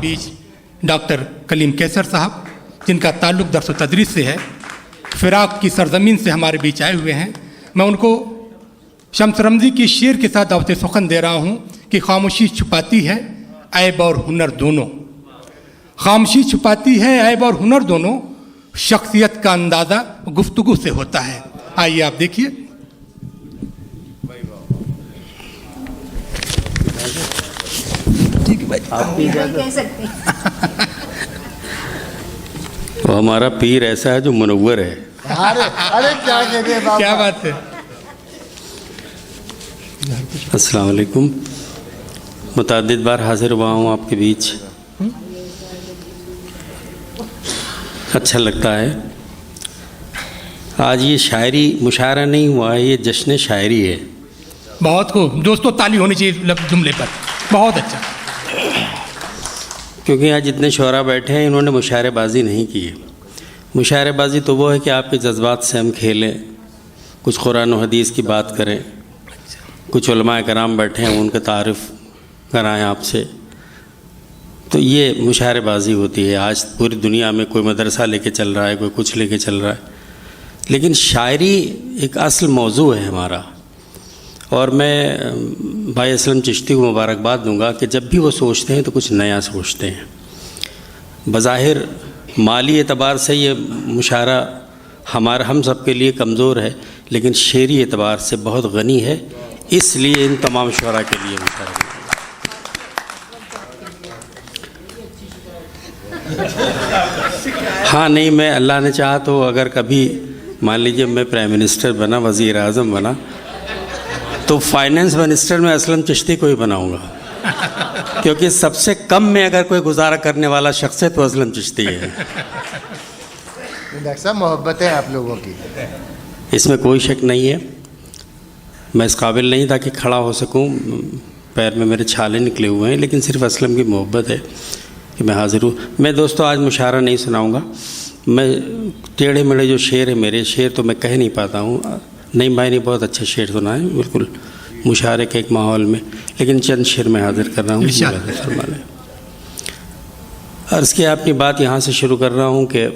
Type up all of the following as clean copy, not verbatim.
बीच doctor Kaleem कैसर साहब, जिनका ताल्लुक़ दर्स व तदरीस से है, फ़िराक की सरज़मीन से हमारे बीच आए हुए हैं। मैं उनको शम्स रमज़ी की शेर के साथ दावत सुखन दे रहा हूँ कि खामोशी छुपाती है ऐब और हुनर दोनों। खामोशी छुपाती है ऐब और हुनर दोनों, शख्सियत का अंदाज़ा गुफ्तगू से होता है। आइए आप देखिए। ठीक है भाई, आप कह सकते हैं। वो हमारा पीर ऐसा है जो मुनव्वर है। अरे क्या कहते हैं, क्या बात है। अस्सलाम वालेकुम। मुतअद्दिद बार हाजिर हुआ हूँ आपके बीच, अच्छा लगता है। आज ये शायरी मुशायरा नहीं हुआ है, ये जश्न शायरी है। बहुत खूब दोस्तों, ताली होनी चाहिए जुमले पर, बहुत अच्छा। क्योंकि आज जितने शोरा बैठे हैं इन्होंने मुशायरेबाजी नहीं की है। मुशायरेबाजी तो वो है कि आपके जज्बात से हम खेलें, कुछ कुरान और हदीस की बात करें, कुछ उलमा कराम बैठे हैं उनका तारीफ़ कराएं आपसे, तो ये मुशायरेबाजी होती है। आज पूरी दुनिया में कोई मदरसा लेके चल रहा है, कोई कुछ लेके चल रहा है, लेकिन शायरी एक असल मौजू है हमारा। और मैं भाई असलम चिश्ती को मुबारकबाद दूंगा कि जब भी वो सोचते हैं तो कुछ नया सोचते हैं। बज़ाहिर माली एतबार से ये मुशायरा हम सब के लिए कमज़ोर है, लेकिन शेरी एतबार से बहुत गनी है, इसलिए इन तमाम शुरा के लिए मुशायरा। हाँ नहीं, मैं अल्लाह ने चाहा तो अगर कभी मान लीजिए मैं प्राइम मिनिस्टर बना, वज़ीर आज़म बना, तो फाइनेंस मिनिस्टर में असलम चिश्ती को ही बनाऊंगा, क्योंकि सबसे कम में अगर कोई गुजारा करने वाला शख्स है तो असलम चिश्ती है। डॉक्टर साहब मोहब्बत है आप लोगों की, इसमें कोई शक नहीं है। मैं इस काबिल नहीं था कि खड़ा हो सकूं, पैर में मेरे छाले निकले हुए हैं, लेकिन सिर्फ असलम की मोहब्बत है कि मैं हाज़िर हूँ। मैं दोस्तों आज मुशायरा नहीं सुनाऊँगा। मैं टेढ़े मेढ़े जो शेर है मेरे, शेर तो मैं कह नहीं पाता हूँ। नहीं भाई ने बहुत अच्छा शेर सुना है, बिल्कुल मुशायरे के एक माहौल में, लेकिन चंद शेर में हाज़िर कर रहा हूँ। अर्ज़ किया अपनी बात यहाँ से शुरू कर रहा हूँ कि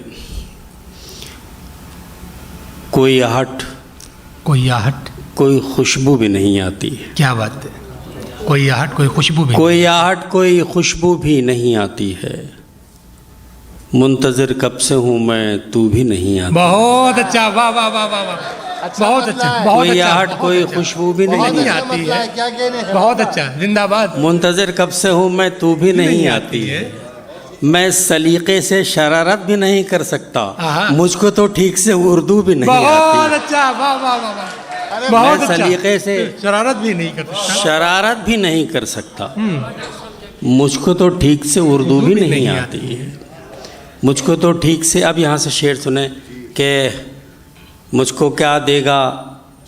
कोई आहट कोई खुशबू भी नहीं आती है। क्या बात है। कोई आहट कोई खुशबू भी, कोई आहट कोई खुशबू भी नहीं आती है, मुंतज़िर कब से हूँ मैं तू भी नहीं आती। बहुत अच्छा, वाह वाह वाह वाह वाह, बहुत अच्छा, बहुत कोई अच्छा, आहट कोई खुशबू भी नहीं आती है। क्या कहने हैं? बहुत अच्छा, जिंदाबाद। मुंतज़िर कब से हूँ मैं तू भी नहीं आती है, मैं सलीके से शरारत भी नहीं कर सकता, मुझको तो ठीक से उर्दू भी नहीं आती। बहुत अच्छा, वाह वाह वाह वाह, बहुत अच्छा। सलीके से शरारत भी नहीं कर सकता, शरारत भी नहीं कर सकता, मुझको तो ठीक से उर्दू भी नहीं आती है, मुझको तो ठीक से। अब यहाँ से शेर सुने कि मुझको क्या देगा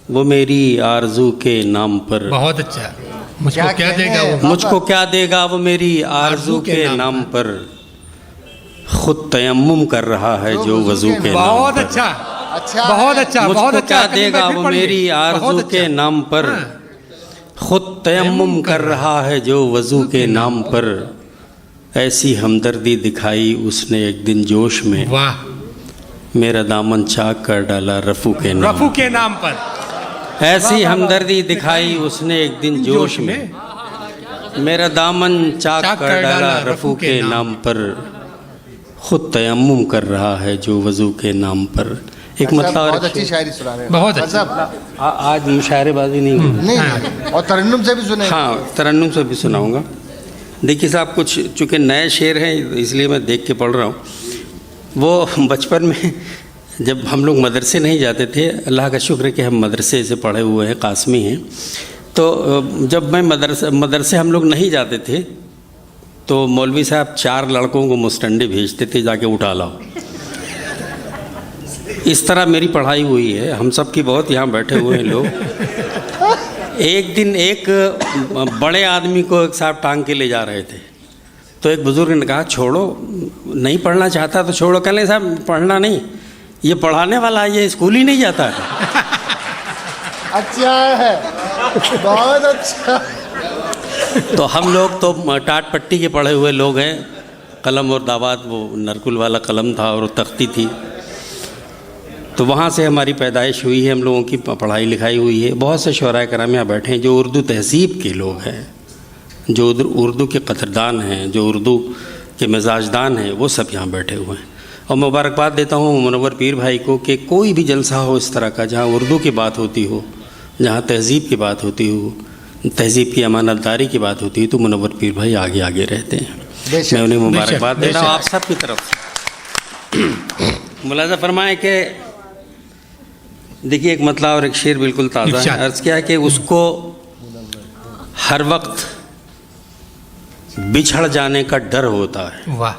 वो मेरी आरज़ू के नाम पर। बहुत अच्छा। मुझको क्या देगा वो, मुझको क्या देगा वो मेरी आरज़ू के नाम पर, खुद तयम्मुम कर रहा है जो वज़ू के नाम पर। बहुत अच्छा, बहुत अच्छा, बहुत अच्छा। क्या देगा वो मेरी आरज़ू के नाम पर, खुद तयम्मुम कर रहा है जो वज़ू के नाम पर, ऐसी हमदर्दी दिखाई उसने एक दिन जोश में, वाह, मेरा दामन चाक कर डाला रफ़ू के नाम पर। ऐसी हमदर्दी दिखाई उसने एक दिन जोश में, मेरा दामन चाक कर डाला रफ़ू के नाम पर, खुद तयम्मुम कर रहा है जो वज़ू के नाम पर। एक मतलब बहुत अच्छी शायरी सुना रहे हैं, बहुत अच्छा। आज मुशायरेबाजी नहीं हुई, नहीं, और तरन्नुम से भी सुने। हाँ, तरन्नुम से भी सुनाऊंगा। देखिए साहब, कुछ चूँकि नए शेर हैं इसलिए मैं देख के पढ़ रहा हूँ। वो बचपन में जब हम लोग मदरसे नहीं जाते थे, अल्लाह का शुक्र है कि हम मदरसे से पढ़े हुए हैं, कासमी हैं, तो जब मैं मदरसे हम लोग नहीं जाते थे तो मौलवी साहब 4 लड़कों को मुस्टंडे भेजते थे, जाके उठा लाओ। इस तरह मेरी पढ़ाई हुई है। हम सब की बहुत यहाँ बैठे हुए हैं लोग। एक दिन एक बड़े आदमी को एक साहब टांग के ले जा रहे थे, तो एक बुजुर्ग ने कहा छोड़ो, नहीं पढ़ना चाहता तो छोड़ो। कहने साहब पढ़ना नहीं, ये पढ़ाने वाला है, ये स्कूल ही नहीं जाता है। अच्छा है, बहुत अच्छा। तो हम लोग तो टाट पट्टी के पढ़े हुए लोग हैं, कलम और दावात वो नरकुल वाला कलम था और तख्ती थी। तो वहाँ से हमारी पैदाइश हुई है, हम लोगों की पढ़ाई लिखाई हुई है। बहुत से शोराए कराम यहाँ बैठे हैं जो उर्दू तहज़ीब के लोग हैं, जो उर्दू के कदरदान हैं, जो उर्दू के मिजाजदान हैं, वो सब यहाँ बैठे हुए हैं। और मुबारकबाद देता हूँ मुनव्वर पीर भाई को कि कोई भी जलसा हो इस तरह का जहाँ उर्दू की बात होती हो, जहाँ तहज़ीब की बात होती हो, तहज़ीब की अमानतदारी की बात होती है, तो मुनव्वर पीर भाई आगे आगे रहते हैं। मैं उन्हें मुबारकबाद देता हूँ आप सब की तरफ से। मुलाज़ा फरमाएँ कि देखिए एक मतला और एक शेर बिल्कुल ताज़ा है। अर्ज़ किया कि उसको हर वक्त बिछड़ जाने का डर होता है। वाह,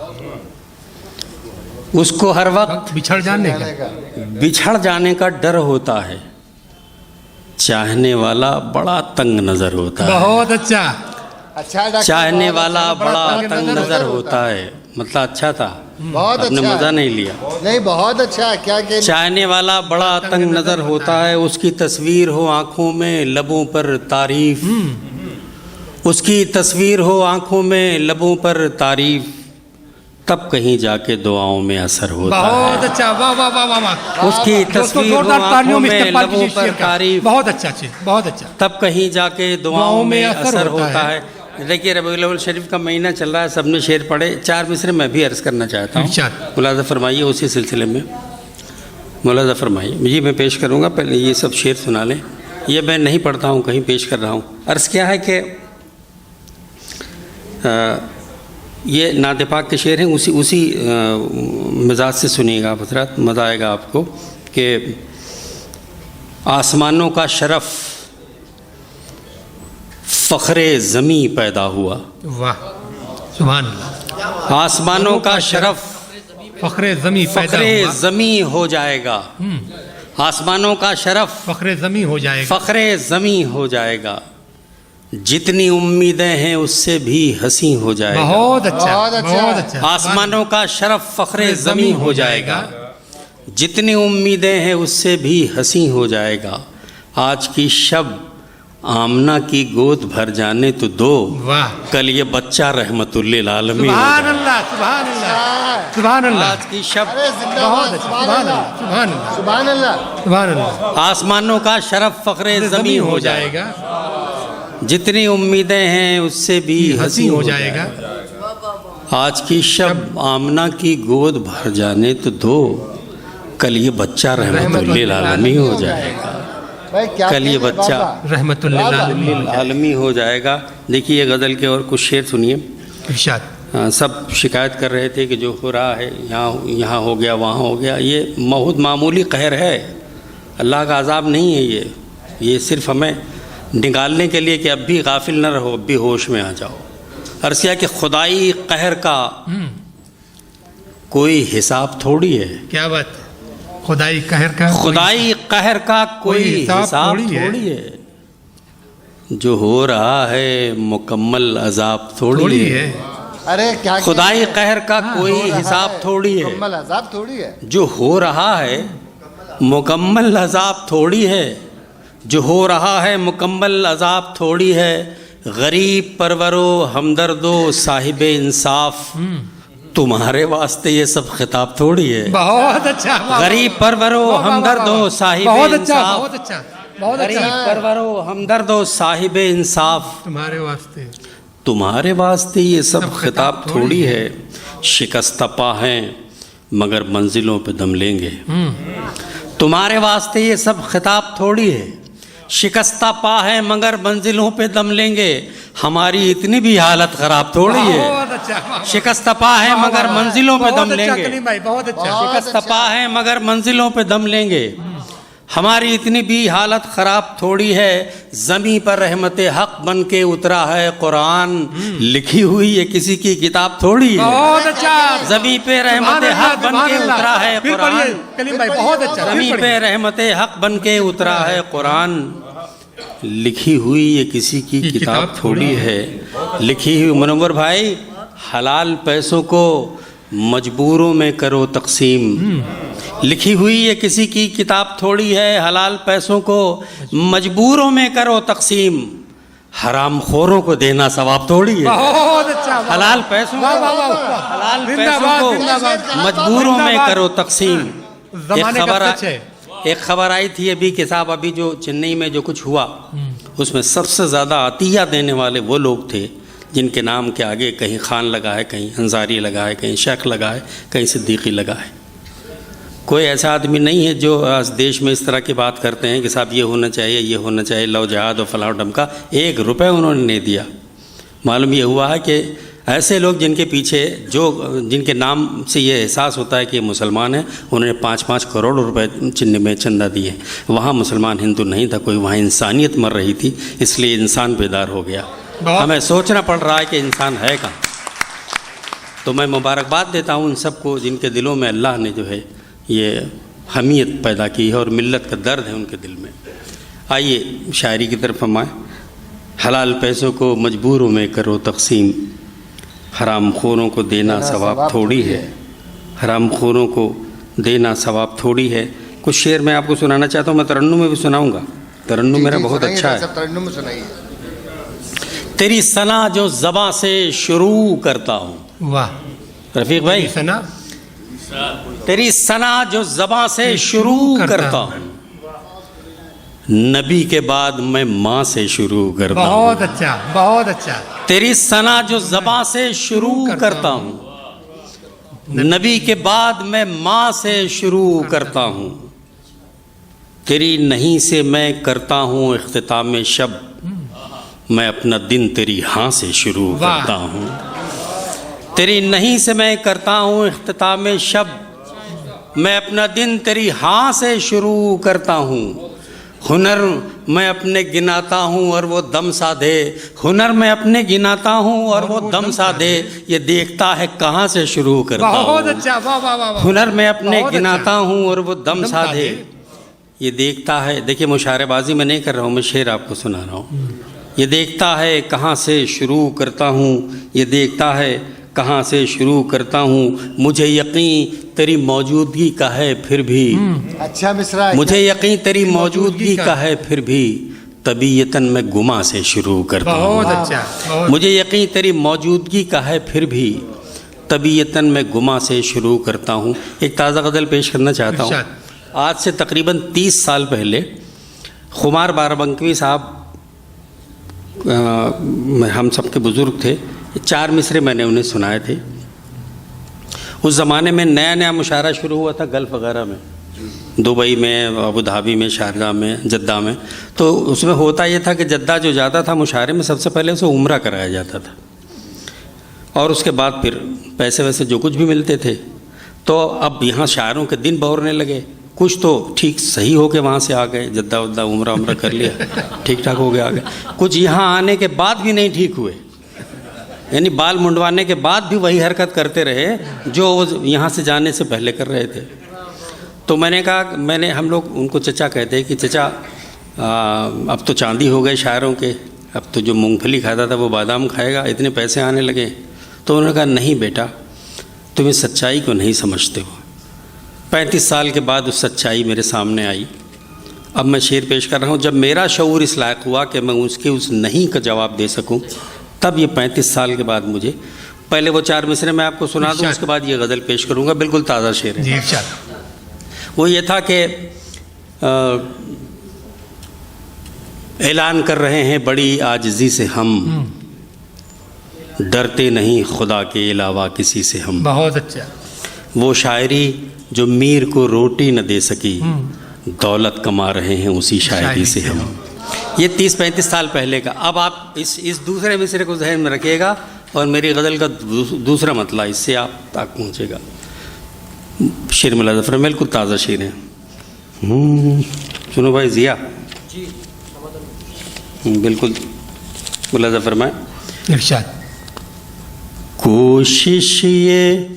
उसको हर वक्त बिछड़ जाने का डर होता है, चाहने वाला बड़ा तंग नज़र होता है। बहुत अच्छा, अच्छा चाहने वाला बड़ा तंग नज़र होता है, मतलब अच्छा था, बहुत आपने अच्छा मज़ा नहीं लिया। नहीं, बहुत अच्छा। क्या के चाहने वाला बड़ा तंग नज़र होता है, उसकी तस्वीर हो आँखों में लबों पर तारीफ, उसकी तस्वीर हो आँखों में लबों पर तारीफ, तब कहीं जाके दुआओं में असर होता है। बहुत अच्छा, वाह वाह वाह वाह वाह। उसकी तस्वीर हो आँखों में लबों पर तारीफ, बहुत अच्छा चीज, बहुत अच्छा। तब कहीं जाके दुआओं में असर होता है। देखिए रबीउल अव्वल शरीफ का महीना चल रहा है, सबने शेर पढ़े, 4 मिसरे मैं भी अर्ज़ करना चाहता हूँ। मुलाज़ा फरमाइए उसी सिलसिले में, मुलाज़ा फरमाइए। जी मैं पेश करूँगा, पहले ये सब शेर सुना लें। ये मैं नहीं पढ़ता हूँ, कहीं पेश कर रहा हूँ। अर्ज़ क्या है कि ये नात पाक के शेर हैं, उसी मिजाज से सुनिएगा आप हज़रात, मज़ा आएगा आपको। कि आसमानों का शरफ़ फ़ख्रे ज़मी पैदा हुआ। वाह, सुभान अल्लाह। आसमानों का शरफ़ फ़ख्रे ज़मी हो जाएगा। आसमानों का शरफ़ फ़ख्रे ज़मी हो जाएगा। जितनी उम्मीदें हैं उससे भी हंसी हो जाएगा। बहुत अच्छा, बहुत अच्छा। आसमानों का शरफ़ फ़ख्रे ज़मी हो जाएगा, जितनी उम्मीदें हैं उससे भी हंसी हो जाएगा। आज की शब आमना की गोद भर जाने तो दो, वाह, कल ये बच्चा रहमतुल्लिल आलमीन। सुभान अल्लाह, सुभान अल्लाह, सुभान अल्लाह। आज की शब बहुत अच्छा, सुभान अल्लाह, सुभान अल्लाह, सुभान अल्लाह, सुभान अल्लाह। आसमानों का शरफ़ फ़ख्रे ज़मी हो जाएगा, जितनी उम्मीदें हैं उससे भी हंसी हो जाएगा। आज की शब आमना की गोद भर जाने तो दो, कल ये बच्चा रहमतुल्लिल आलमीन हो जाएगा। कल ये बच्चा रहमतुल्लिल आलमीन हो जाएगा। देखिए ये गज़ल के और कुछ शेर सुनिए। इरशाद। सब शिकायत कर रहे थे कि जो हो रहा है यहाँ हो गया, वहाँ हो गया, ये बहुत मामूली कहर है, अल्लाह का अज़ाब नहीं है। ये सिर्फ हमें निकालने के लिए कि अब भी गाफिल न रहो, अब भी होश में आ जाओ। अर्ज़ किया कि खुदाई कहर का कोई हिसाब थोड़ी है। क्या बात, खुदाई कहर का कोई हिसाब थोड़ी है। जो हो रहा है मुकम्मल अजाब थोड़ी है। अरे क्या खुदाई कहर का कोई हिसाब थोड़ी है, मुकम्मल अजाब थोड़ी है। जो हो रहा है मुकम्मल अजाब थोड़ी है, जो हो रहा है मुकम्मल अजाब थोड़ी है। गरीब परवरो हमदर्दो साहिब इंसाफ, तुम्हारे वास्ते ये सब खिताब थोड़ी है। बहुत अच्छा। गरीब परवरो हमदर्दो साहिब इंसाफ, बहुत अच्छा, बहुत अच्छा। गरीब परवरो हमदर्दो साहिब इंसाफ, तुम्हारे वास्ते ये सब खिताब थोड़ी है। शिकस्त पा हैं मगर मंजिलों पे दम लेंगे, तुम्हारे वास्ते ये सब खिताब थोड़ी है। शिकस्ता पा है मगर मंजिलों पे दम लेंगे, हमारी इतनी भी हालत ख़राब थोड़ी है। शिकस्ता पा है मगर मंजिलों पे दम लेंगे, शिकस्ता पा है मगर मंजिलों पे दम लेंगे, हमारी इतनी भी हालत ख़राब थोड़ी है। ज़मी पर रहमत हक़ बन के उतरा है कुरान, लिखी हुई ये किसी की किताब थोड़ी है। ज़मी पे रहमत हक़ बन के उतरा है कुरान, ज़मी पे रहमत हक़ बन के उतरा है कुरान, लिखी हुई ये किसी की किताब थोड़ी है। लिखी हुई मुनव्वर भाई, हलाल पैसों को मजबूरों में करो तकसीम, लिखी हुई ये किसी की किताब थोड़ी है। हलाल पैसों को मजबूरों में करो तकसीम, हरामखोरों को देना सवाब थोड़ी है। बहुत अच्छा, वाह। हलाल पैसों वाह, को वाह, वाह। हलाल पैसों जिंदाबाद, को जिंदाबाद। मजबूरों में जिंदाबाद। करो तकसीम। जमाने का सच है। एक खबर आई थी अभी कि साहब अभी जो चेन्नई में जो कुछ हुआ उसमें सबसे ज़्यादा अतिया देने वाले वो लोग थे जिनके नाम के आगे कहीं खान लगा है, कहीं अंसारी लगा है, कहीं शेख लगा है, कहीं सिद्दीकी लगा है। कोई ऐसा आदमी नहीं है जो आज देश में इस तरह की बात करते हैं कि साहब ये होना चाहिए, ये होना चाहिए, लव जहाद और फलां ढमका। 1 रुपये उन्होंने नहीं दिया। मालूम ये हुआ है कि ऐसे लोग जिनके पीछे जिनके नाम से ये एहसास होता है कि ये मुसलमान है, उन्होंने 5-5 करोड़ रुपए चिन्ह में चंदा दिए। वहाँ मुसलमान हिंदू नहीं था कोई, वहाँ इंसानियत मर रही थी, इसलिए इंसान बेदार हो गया। हमें सोचना पड़ रहा है कि इंसान है कहाँ। तो मैं मुबारकबाद देता हूँ उन सबको जिनके दिलों में अल्लाह ने जो है ये हमीयत पैदा की है और मिल्लत का दर्द है उनके दिल में। आइए शायरी की तरफ हम आए। हलाल पैसों को मजबूरों में करो तकसीम, हरामखोरों को देना सवाब थोड़ी है। हरामखोरों को देना सवाब थोड़ी है। कुछ शेर मैं आपको सुनाना चाहता हूँ, मैं तरन्नुम में भी सुनाऊँगा। तरन्नुम मेरा बहुत अच्छा है। तरन्नुम में सुनाइए। तेरी सना जो ज़बां से शुरू करता हूँ। वाह रफ़ीक भाई, सना, तेरी सना जो ज़बां से शुरू करता हूँ, नबी के बाद मैं माँ से शुरू करता हूँ। बहुत अच्छा, बहुत अच्छा। तेरी सना जो ज़बां से शुरू करता हूँ, नबी के बाद मैं माँ से शुरू करता हूँ। तेरी नहीं से मैं करता हूँ इख्तिताम शब, मैं अपना दिन तेरी हाँ से शुरू करता हूँ। तेरी नहीं से मैं करता हूँ इख्तिताम शब, मैं अपना दिन तेरी हाँ से शुरू करता हूँ। हुनर मैं अपने गिनाता हूँ और वो दम साधे, हुनर मैं अपने गिनाता हूँ और वो दम साधे, ये देखता है कहाँ से शुरू करता हूँ। बहुत अच्छा, वाह वाह वाह। हुनर मैं अपने बहुत गिनाता अच्छा। हूँ और वो दम साधे, ये देखता है। देखिए मुशायरेबाजी में नहीं कर रहा हूँ, मैं शेर आपको सुना रहा हूँ। ये देखता है कहाँ से शुरू करता हूँ, ये देखता है कहाँ से शुरू करता हूँ। मुझे यकीन तेरी मौजूदगी का है फिर भी, अच्छा मिसरा। मुझे यकीन तेरी मौजूदगी का है फिर भी, तबीयतन मैं गुमा से शुरू करता हूँ। बहुत अच्छा, बहुत। मुझे यकीन तेरी मौजूदगी का है फिर भी, तबीयतन मैं गुमा से शुरू करता हूँ। एक ताज़ा गज़ल पेश करना चाहता हूँ। आज से तकरीबन 30 साल पहले खुमार बाराबंकी साहब हम सबके बुज़ुर्ग थे, 4 मिसरे मैंने उन्हें सुनाए थे। उस ज़माने में नया नया मुशायरा शुरू हुआ था गल्फ़ वगैरह में, दुबई में, अबू धाबी में, शारजा में, जद्दा में। तो उसमें होता ये था कि जद्दा जो जाता था मुशायरे में, सबसे पहले उसे उम्रा कराया जाता था और उसके बाद फिर पैसे वैसे जो कुछ भी मिलते थे। तो अब यहाँ शायरों के दिन बहुरने लगे। कुछ तो ठीक सही हो के वहाँ से आ गए, जद्दा वद्दा उम्रा उम्रा कर लिया, ठीक ठाक हो गया आ गए। कुछ यहाँ आने के बाद भी नहीं ठीक हुए, यानी बाल मुंडवाने के बाद भी वही हरकत करते रहे जो यहाँ से जाने से पहले कर रहे थे। तो मैंने कहा, हम लोग उनको चचा कहते हैं कि चचा अब तो चांदी हो गए शायरों के, अब तो जो मूंगफली खाता था वो बादाम खाएगा, इतने पैसे आने लगे। तो उन्होंने कहा नहीं बेटा, तुम इस सच्चाई को नहीं समझते हो। 35 साल के बाद उस सच्चाई मेरे सामने आई। अब मैं शेर पेश कर रहा हूँ। जब मेरा शऊर इस लायक हुआ कि मैं उसके उस नहीं का जवाब दे सकूँ, तब ये 35 साल के बाद मुझे, पहले वो 4 मिसरे मैं आपको सुना दूँ, उसके बाद ये गज़ल पेश करूँगा। बिल्कुल ताज़ा शेर है। जी, वो ये था कि ऐलान कर रहे हैं बड़ी आजिज़ी से हम, डरते नहीं खुदा के अलावा किसी से हम। बहुत अच्छा। वो शायरी जो मीर को रोटी न दे सकी, दौलत कमा रहे हैं उसी शायरी से हम। ये 30-35 साल पहले का। अब आप इस दूसरे मिसरे को ज़हन में रखिएगा और मेरी गज़ल का दूसरा मतलब इससे आप तक पहुँचेगा। शेर मुल्ला ज़फ़र, बिल्कुल ताज़ा शेर है। सुनो भाई ज़िया जी, बिल्कुल मुल्ला ज़फ़र में इरशाद। कोशिश ये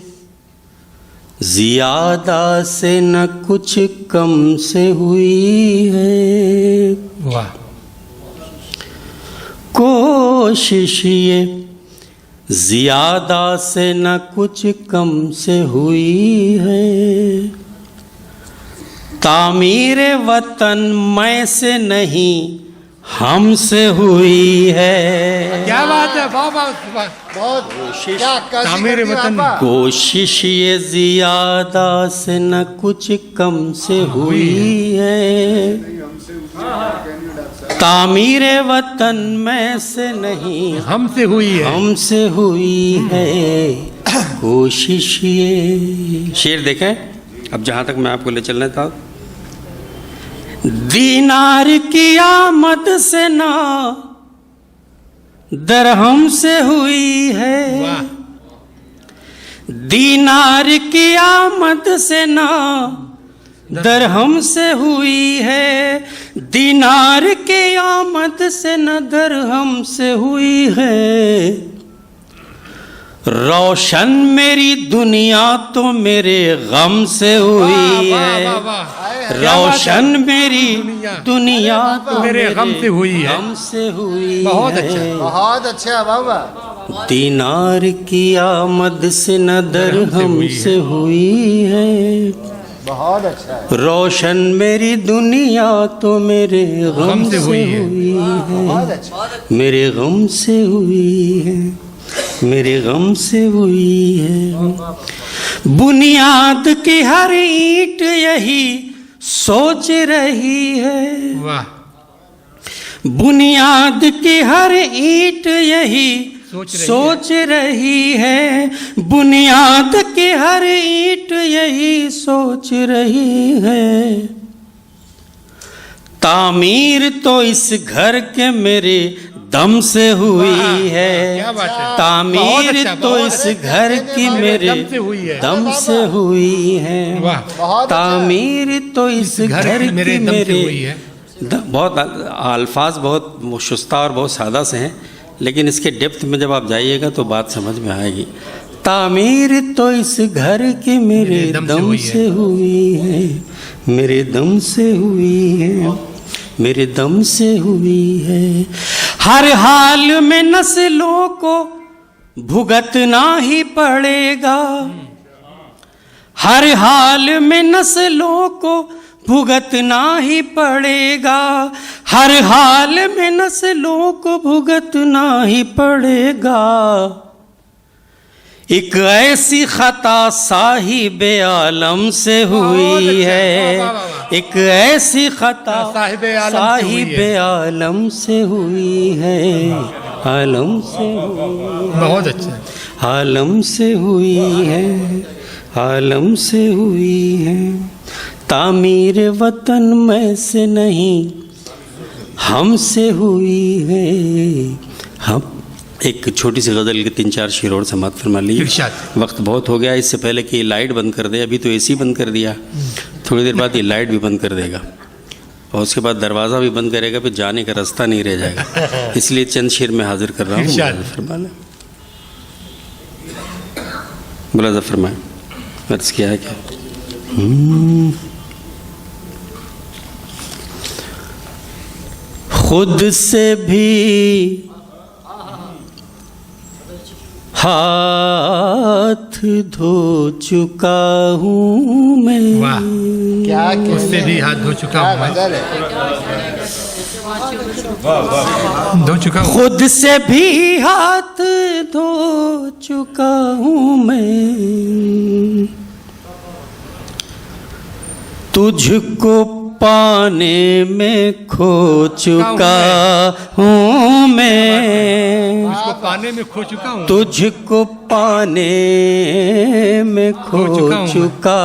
ज़ियादा से न कुछ कम से हुई है, वाह। कोशिश ये ज़ियादा से न कुछ कम से हुई है, तामीर वतन मैं से नहीं हमसे हुई है। क्या बात है, वाह वाह वाह। बहुत क्या कैसी तामीर करती वतन। आपा? कोशिश ये जियादा से न कुछ कम से हुई है। तामीर वतन में से नहीं हमसे हुई है। हमसे हुई है कोशिश ये। शेर देखें अब, जहाँ तक मैं आपको ले चलना था। दीनार की आमद से ना दरहम से हुई है। वाह। दीनार की आमद से ना दरहम से हुई है। दीनार की आमद से न दरहम से हुई है। रोशन मेरी दुनिया तो मेरे गम से हुई है। वाह, वाह, वाह। रोशन मेरी दुनिया तो मेरे गम से हुई है। गम से हुई बहुत है। अच्छा। बहुत अच्छा बाबा। दीनार की आमद से न दरहम से हुई है। बहुत अच्छा है। रोशन मेरी दुनिया तो मेरे गम से हुई है। बहुत अच्छा। मेरे गम से हुई है। मेरे गम से हुई है। बुनियाद की हर ईंट यही सोच रही है। वाह। बुनियाद की हर ईंट यही सोच रही है। बुनियाद की हर ईंट यही सोच रही है। तामीर तो इस घर के मेरे दम से हुई है। क्या बात है। तामीर बहुत अच्छा, तो बहुत इस घर की मेरे दम से हुई है। दम से हुई है। वाह। बहुत अच्छा। तामीर तो इस घर की मेरे दम से हुई है। बहुत अल्फाज बहुत शुस्ता और बहुत सादा से हैं, लेकिन इसके डेप्थ में जब आप जाइएगा तो बात समझ में आएगी। तामीर तो इस घर की मेरे दम से हुई है। मेरे दम से हुई है। मेरे दम से हुई है। हर हाल में नस्लों को भुगतना ही पड़ेगा। हर हाल में नस्लों को भुगतना ही पड़ेगा। हर हाल में नस्लों को भुगतना ही पड़ेगा। एक ऐसी खता साहिब आलम से हुई है। एक ऐसी खता साहिब आलम से हुई है। आलम से हुई। बहुत अच्छा। आलम से हुई है। आलम से हुई है। तामीर वतन में से नहीं हमसे हुई है। हम एक छोटी सी गज़ल के 3-4 शेर और समाप्त फरमा लीजिए। वक्त बहुत हो गया। इससे पहले कि लाइट बंद कर दे, अभी तो एसी बंद कर दिया, थोड़ी देर बाद ये लाइट भी बंद कर देगा और उसके बाद दरवाज़ा भी बंद करेगा, फिर जाने का रास्ता नहीं रह जाएगा। इसलिए चंद शेर में हाजिर कर रहा हूँ। फरमा लें। मुलाज़ा फरमाएं। अर्ज़ किया है क्या? खुद से भी हाथ धो चुका हूँ मैं। वाह। क्या उससे भी हाथ धो चुका हूँ मैं। गजल है। धो चुका हूँ। खुद से भी हाथ धो चुका हूँ मैं। तुझको पाने में खो चुका हूँ मैं। उसको पाने में खो चुका हूँ। तुझको पाने में खो चुका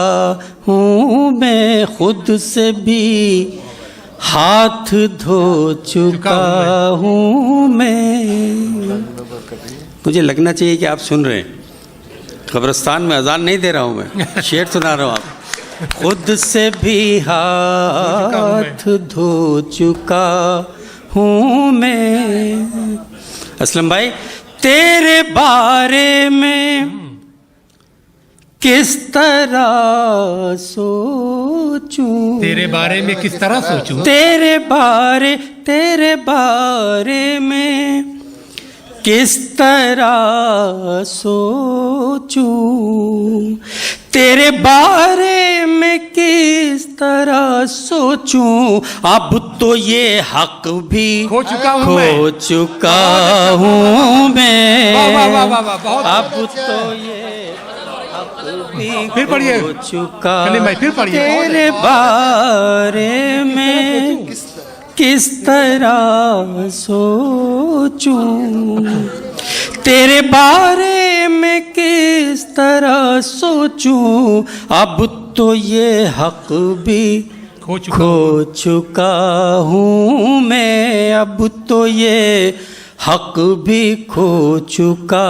हूँ मैं। खुद से भी हाथ धो चुका हूँ मैं। मुझे लगना चाहिए कि आप सुन रहे हैं। कब्रिस्तान में अजान नहीं दे रहा हूँ मैं, शेर सुना रहा हूँ आप। खुद से भी हाथ धो चुका हूँ मैं। असलम भाई, तेरे बारे में किस तरह सोचूं? तेरे बारे में किस तरह सोचूं? तेरे बारे में किस तरह सोचूं? तेरे बारे में किस तरह सोचूं, अब तो ये हक भी खो चुका हूं मैं। खो चुका हूं मैं। वाह, वाह, वाह, वाह, वाह, बहुत अब तो ये हक भी फिर पढ़िए। खो चुका। कलीम भाई, फिर पढ़िए। तेरे बारे में किस तरह सोचूं, तेरे बारे में किस तरह सोचूं, अब तो ये हक भी खो चुका खो चुका हूँ मैं। अब तो ये हक भी खो चुका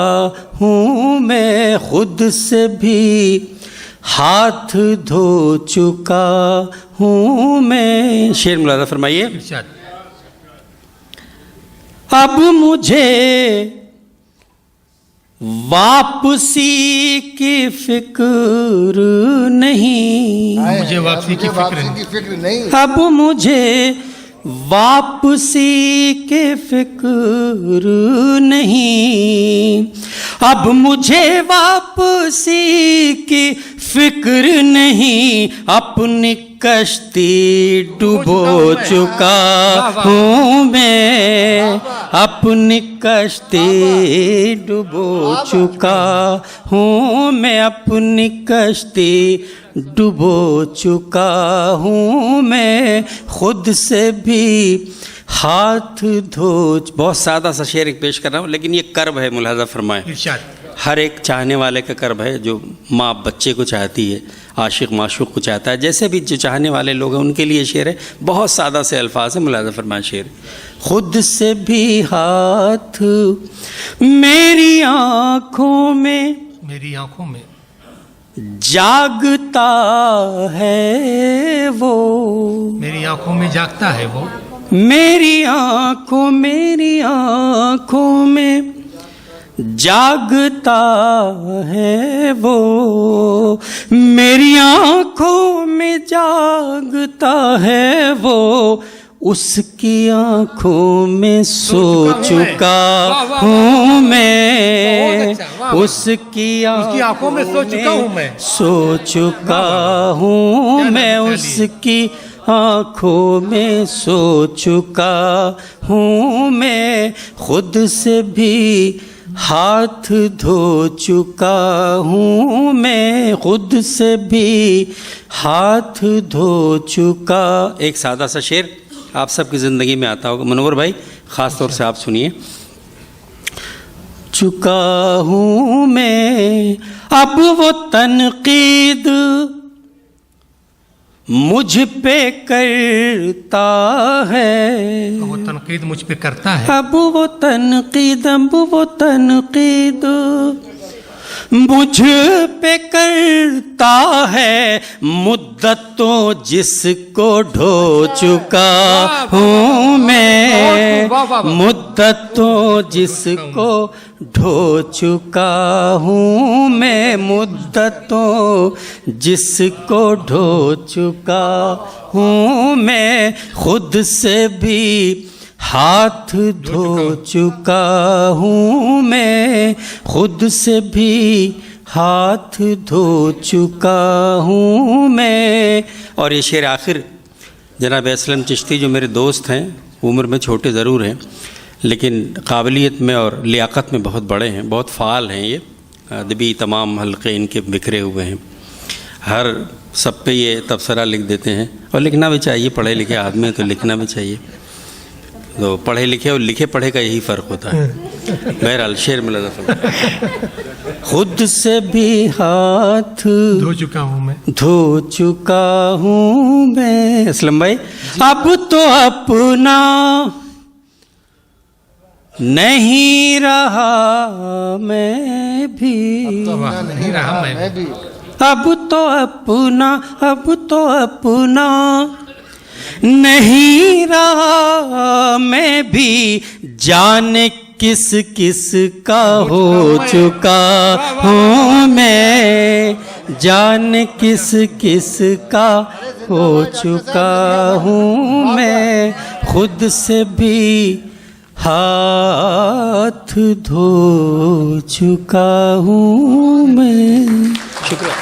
हूँ मैं, खुद से भी हाथ धो चुका हूँ मैं। शेर मुलाजा फरमाइए। इरशाद। अब मुझे वापसी की फिक्र नहीं, मुझे वापसी की फिक्र नहीं। की फिक्र नहीं। अब मुझे वापसी के फिक्र नहीं, अब मुझे वापसी की फिक्र नहीं, अपनी कश्ती डुबो चुका हूँ मैं, अपनी कश्ती डुबो चुका हूँ मैं, अपनी कश्ती डुबो चुका हूँ मैं, खुद से भी हाथ धो। बहुत सादा सा शेर एक पेश कर रहा हूँ, लेकिन ये कर्ब है, मुलाजा फरमाएं। इरशाद। हर एक चाहने वाले का कर्ब है, जो माँ बच्चे को चाहती है, आशिक माशूक को चाहता है, जैसे भी जो चाहने वाले लोग हैं उनके लिए शेर है। बहुत सादा से अल्फाज है, मुलाजा फरमाएं शेर। खुद से भी हाथ मेरी आँखों में, मेरी आंखों में जागता है वो, मेरी आंखों में जागता है वो, मेरी आँखों में जागता है वो, मेरी आँखों में जागता है वो, उसकी आँखों में सो चुका हूँ मैं, उसकी आंखों में सो चुका हूँ मैं, सो चुका हूँ मैं, उसकी आँखों में सो चुका हूँ मैं, खुद से भी हाथ धो चुका हूँ मैं, खुद से भी हाथ धो चुका। एक सादा सा शेर आप सबकी ज़िंदगी में आता होगा, मनोवर भाई ख़ास तौर से आप सुनिए। चुका हूँ मैं अब वो तनकीद मुझ पे करता है, वो तनकीद मुझ पे करता है, अब वो तनकीद मुझ पे करता है, मुद्दतों जिसको ढो चुका हूँ मैं, मुद्दतों जिसको ढो चुका हूँ मैं, मुद्दतों जिसको ढो चुका हूँ मैं, खुद से भी हाथ धो चुका हूँ मैं, खुद से भी हाथ धो चुका हूँ मैं। और ये शेर आखिर जनाब असलम चिश्ती जो मेरे दोस्त हैं, उम्र में छोटे ज़रूर हैं लेकिन काबिलियत में और लियाकत में बहुत बड़े हैं, बहुत फ़ाल हैं। ये अदबी तमाम हल्के इनके बिखरे हुए हैं, हर सब पे ये तबसरा लिख देते हैं, और लिखना भी चाहिए, पढ़े लिखे आदमी है तो लिखना भी चाहिए। तो पढ़े लिखे और लिखे पढ़े का यही फ़र्क होता है। बहरहाल शेर में लगा, खुद से भी हाथ धो चुका हूँ मैं, धो चुका हूँ मैं। असलम भाई अब तो अपना नहीं रहा मैं भी, नहीं रहा मैं भी, अब तो अपना नहीं रहा मैं भी, जाने किस किस का हो चुका हूँ मैं, जाने किस किस का हो चुका हूँ मैं, खुद से भी हाथ धो चुका हूँ मैं। शुक्रिया।